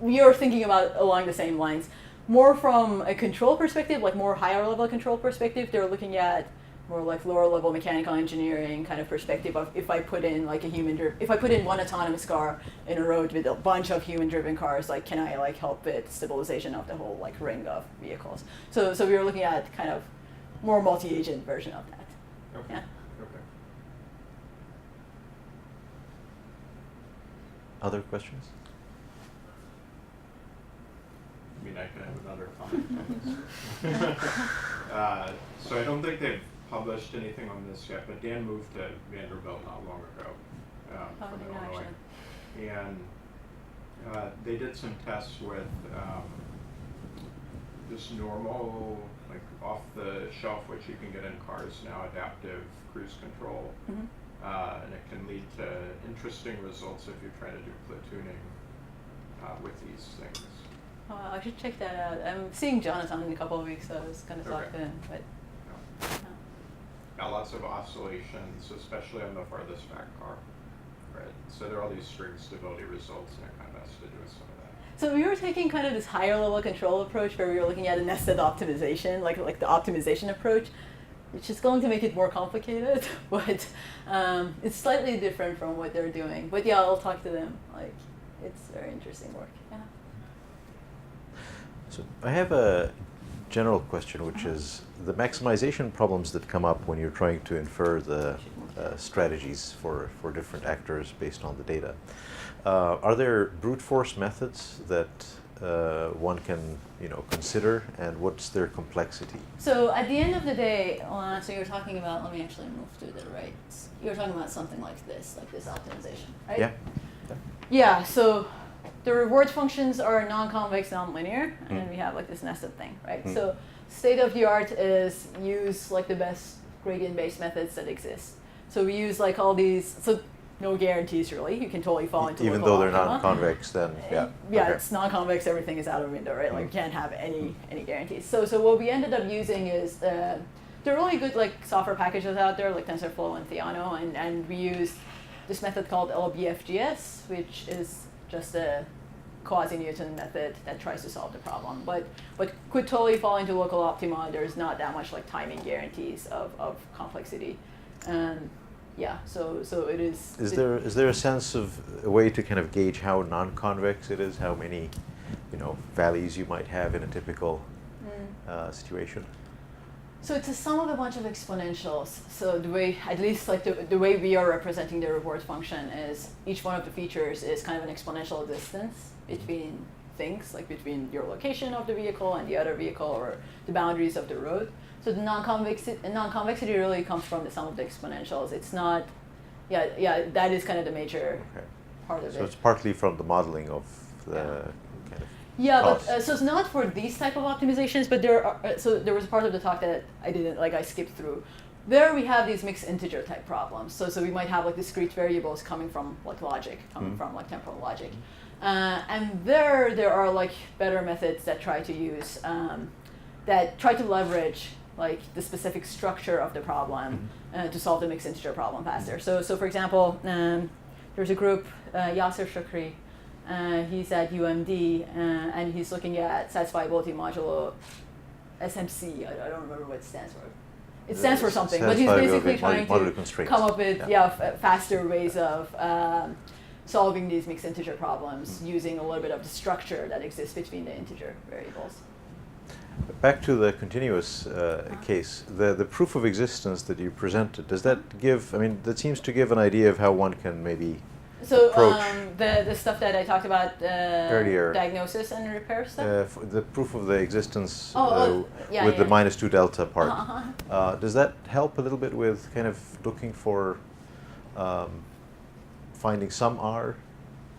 We are thinking about along the same lines. More from a control perspective, more higher level control perspective, they're looking at more lower level mechanical engineering kind of perspective of if I put in if I put in one autonomous car in a road with a bunch of human driven cars, can I help with stabilization of the whole ring of vehicles? So we were looking at kind of more multi-agent version of that. Okay. Yeah. Okay. Other questions? I mean, I can have another comment on this. So I don't think they've published anything on this yet, but Dan moved to Vanderbilt not long ago from Illinois. And they did some tests with this normal, off-the-shelf, which you can get in cars now, adaptive cruise control. And it can lead to interesting results if you're trying to do platooning with these things. Oh, I should check that out. I'm seeing Jonathan in a couple of weeks, so I was going to talk to him. But Got lots of oscillations, especially on the farthest back car. Right. So there are all these string stability results, and it kind of has to do with some of that. So we were taking kind of this higher level control approach where we were looking at a nested optimization, like the optimization approach, which is going to make it more complicated, but it's slightly different from what they're doing. But yeah, I'll talk to them. It's very interesting work. Yeah. So I have a general question, which is the maximization problems that come up when you're trying to infer the strategies for different actors based on the data. Are there brute force methods that one can consider, and what's their complexity? So at the end of the day, so you're talking about, let me actually move to the right. You're talking about something like this optimization, right? Yeah. Yeah, so the reward functions are non-convex, non-linear, and we have this nested thing, right? So state of the art is use the best gradient-based methods that exist. So we use all these, so no guarantees really. You can totally fall into even though they're non-convex, then yeah. Yeah, okay. It's non-convex. Everything is out of window, right? You can't have any guarantees. So what we ended up using is there are really good software packages out there like TensorFlow and Theano, and we used this method called LBFGS, which is just a quasi-Newton method that tries to solve the problem, but could totally fall into local optima. There's not that much timing guarantees of complexity. Yeah, so it is. Is there a sense of a way to kind of gauge how non-convex it is? How many, values you might have in a typical situation? So it's a sum of a bunch of exponentials. So the way, at least the way we are representing the reward function is each one of the features is kind of an exponential distance between things, between your location of the vehicle and the other vehicle, or the boundaries of the road. So the non-convexity really comes from the sum of the exponentials. It's not, that is kind of the major part of it. So it's partly from the modeling of the kind of but so it's not for these type of optimizations, but there was a part of the talk that I skipped through. There we have these mixed integer type problems. So we might have discrete variables coming from logic, coming from temporal logic. And there are better methods that try to use, that try to leverage the specific structure of the problem to solve the mixed integer problem faster. So for example, there's a group, Yasser Shukri, he's at UMD, and he's looking at satisfiability modulo SMC. I don't remember what it stands for. It stands for something, but he's basically trying to come up with faster ways of solving these mixed integer problems using a little bit of the structure that exists between the integer variables. Back to the continuous case, the proof of existence that you presented, does that give, I mean, that seems to give an idea of how one can maybe So approach the stuff that I talked about earlier, diagnosis and repair stuff? the proof of the existence Yeah, with yeah. the -2 delta part. Does that help a little bit with kind of looking for finding some R?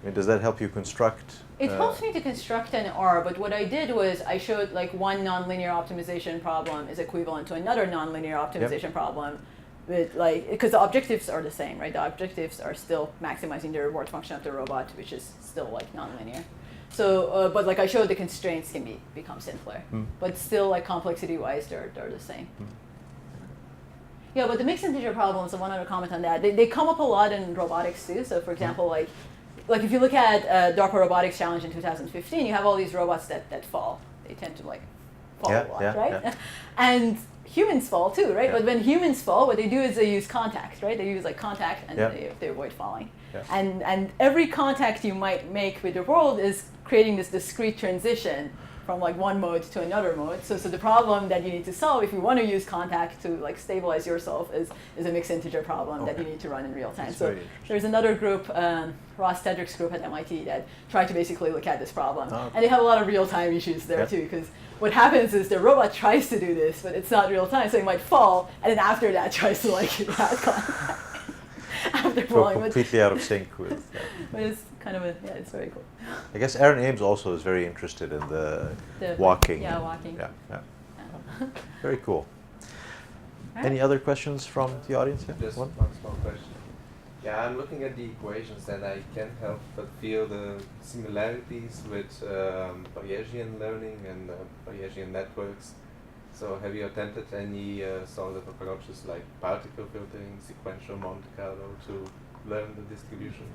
I mean, does that help you construct? It helps me to construct an R, but what I did was I showed like one nonlinear optimization problem is equivalent to another nonlinear optimization problem, with like, because the objectives are the same, right? The objectives are still maximizing the reward function of the robot, which is still like nonlinear. So, but like I showed, the constraints can become simpler, but still like complexity-wise, they're the same. Yeah, but the mixed integer problems, and one other comment on that, they come up a lot in robotics too. So for example, like if you look at DARPA Robotics Challenge in 2015, you have all these robots that fall. They tend to like fall a lot, right? Yeah. And humans fall too, right? Yeah. But when humans fall, what they do is they use contact, right? They use like contact and they avoid falling. Yeah. And every contact you might make with the world is creating this discrete transition from like one mode to another mode. So the problem that you need to solve if you want to use contact to like stabilize yourself is a mixed integer problem that you need to run in real time. That's so there's another group, Ross Tedrick's group at MIT, that tried to basically look at this problem. And they have a lot of real time issues there too, because what happens is the robot tries to do this, but it's not real time, so it might fall, and then after that tries to like have contact. After falling, completely out of sync with. But it's kind of it's very cool. I guess Aaron Ames also is very interested in the walking. Yeah, walking. Yeah. Very cool. Right. Any other questions from the audience? Yeah? Just one small question. Yeah, I'm looking at the equations and I can't help but feel the similarities with Bayesian learning and Bayesian networks. So have you attempted any sort of approaches like particle filtering, sequential Monte Carlo to learn the distribution?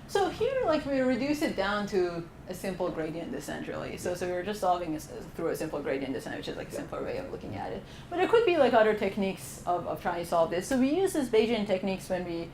So here, like, we reduce it down to a simple gradient descent, really. So we were just solving through a simple gradient descent, which is like a simpler way of looking at it. But there could be like other techniques of trying to solve this. So we use these Bayesian techniques when we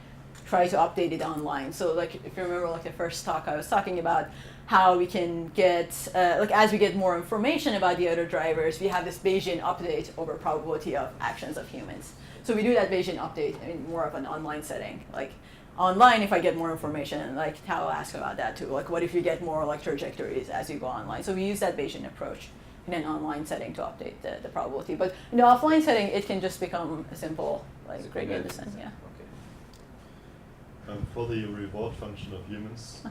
try to update it online. So like, if you remember like the first talk, I was talking about how we can get, like as we get more information about the other drivers, we have this Bayesian update over probability of actions of humans. So we do that Bayesian update in more of an online setting. Like online, if I get more information, like Tao asked about that too, like what if you get more like trajectories as you go online? So we use that Bayesian approach in an online setting to update the probability. But in the offline setting, it can just become a simple like gradient descent, yeah. For the reward function of humans,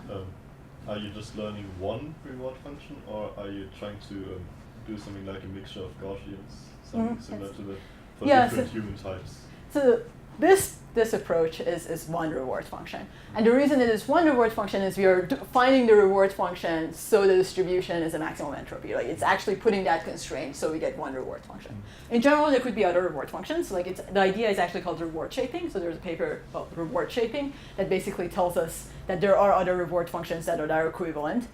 are you just learning one reward function, or are you trying to do something like a mixture of Gaussians, something similar to for different human types? So this approach is one reward function. And the reason it is one reward function is we are finding the reward function so the distribution is a maximum entropy. Like it's actually putting that constraint so we get one reward function. In general, there could be other reward functions. Like the idea is actually called reward shaping. So there's a paper called reward shaping that basically tells us that there are other reward functions that are equivalent.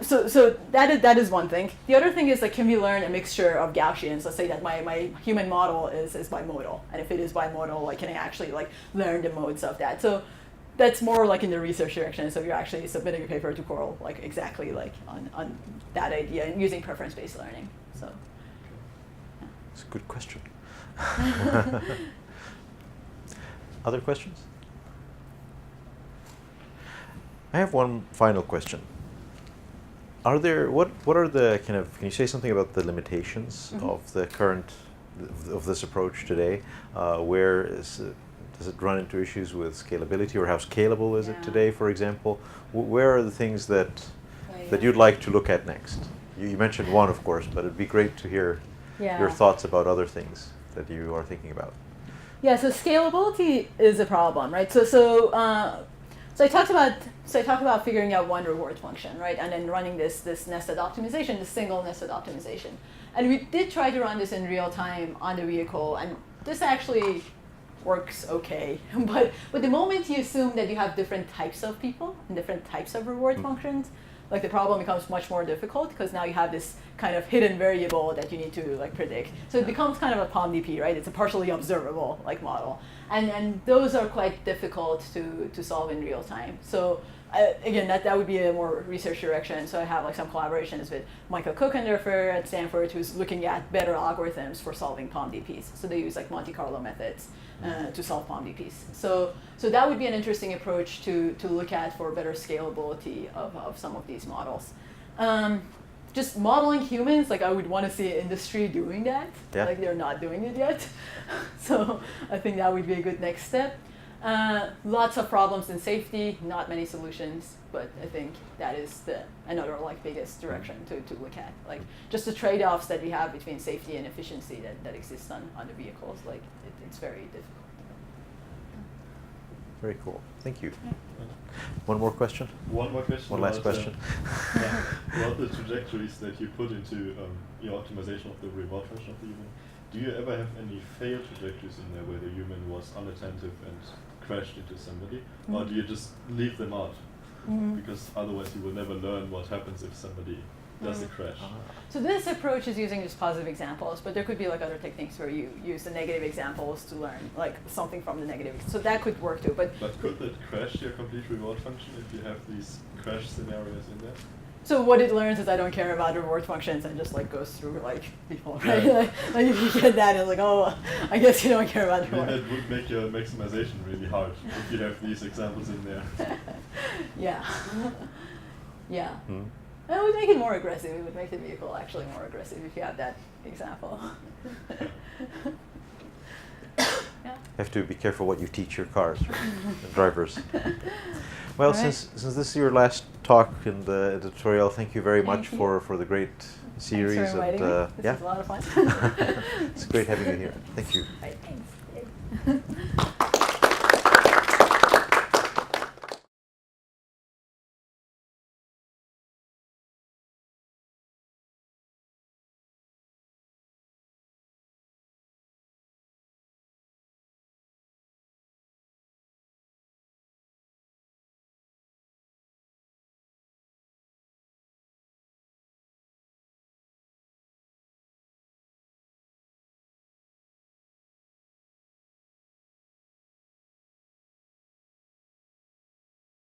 So that is one thing. The other thing is like, can we learn a mixture of Gaussians? Let's say that my human model is bimodal, and if it is bimodal, like can I actually like learn the modes of that? So that's more like in the research direction. So you're actually submitting a paper to Coral like exactly like on that idea and using preference-based learning. So it's a good question. Other questions? I have one final question. Are there what are the kind of, can you say something about the limitations of the current of this approach today? Where does it run into issues with scalability, or how scalable is it today, for example? Where are the things that you'd like to look at next? You mentioned one, of course, but it'd be great to hear your thoughts about other things that you are thinking about. Yeah, so scalability is a problem, right? So I talked about figuring out one reward function, right? And then running this nested optimization, this single nested optimization. And we did try to run this in real time on the vehicle, and this actually works okay. But the moment you assume that you have different types of people and different types of reward functions, like the problem becomes much more difficult because now you have this kind of hidden variable that you need to like predict. So it becomes kind of a POMDP, right? It's a partially observable like model, and those are quite difficult to solve in real time. So again, that would be a more research direction. So I have like some collaborations with Michael Kokenderfer at Stanford, who's looking at better algorithms for solving POMDPs. So they use like Monte Carlo methods to solve POMDPs. So that would be an interesting approach to look at for better scalability of some of these models. Just modeling humans, like I would want to see industry doing that. Yeah. Like they're not doing it yet. So I think that would be a good next step. Lots of problems in safety, not many solutions, but I think that is another like biggest direction to look at. Like just the trade-offs that we have between safety and efficiency that exists on the vehicles, like it's very difficult. Very cool. Thank you. One more question? One more question. One last question. About the trajectories that you put into your optimization of the reward function of the human, do you ever have any failed trajectories in there where the human was unattentive and crashed into somebody, or do you just leave them out? Because otherwise you will never learn what happens if somebody does a crash. So this approach is using just positive examples, but there could be like other techniques where you use the negative examples to learn like something from the negative. So that could work too. But could that crash your complete reward function if you have these crash scenarios in there? So what it learns is I don't care about reward functions and just like goes through like people, right? Yeah. like if you get that, it's like, oh, I guess you don't care about reward. That would make your maximization really hard if you have these examples in there. Yeah. Yeah. It would make it more aggressive. It would make the vehicle actually more aggressive if you have that example. Yeah. Have to be careful what you teach your cars, and drivers. Well, right. since this is your last talk in the editorial, thank you very much you. for the great series. Thanks for inviting me. This yeah, was a lot of fun. it's great having you here. Thank you. Right, thanks.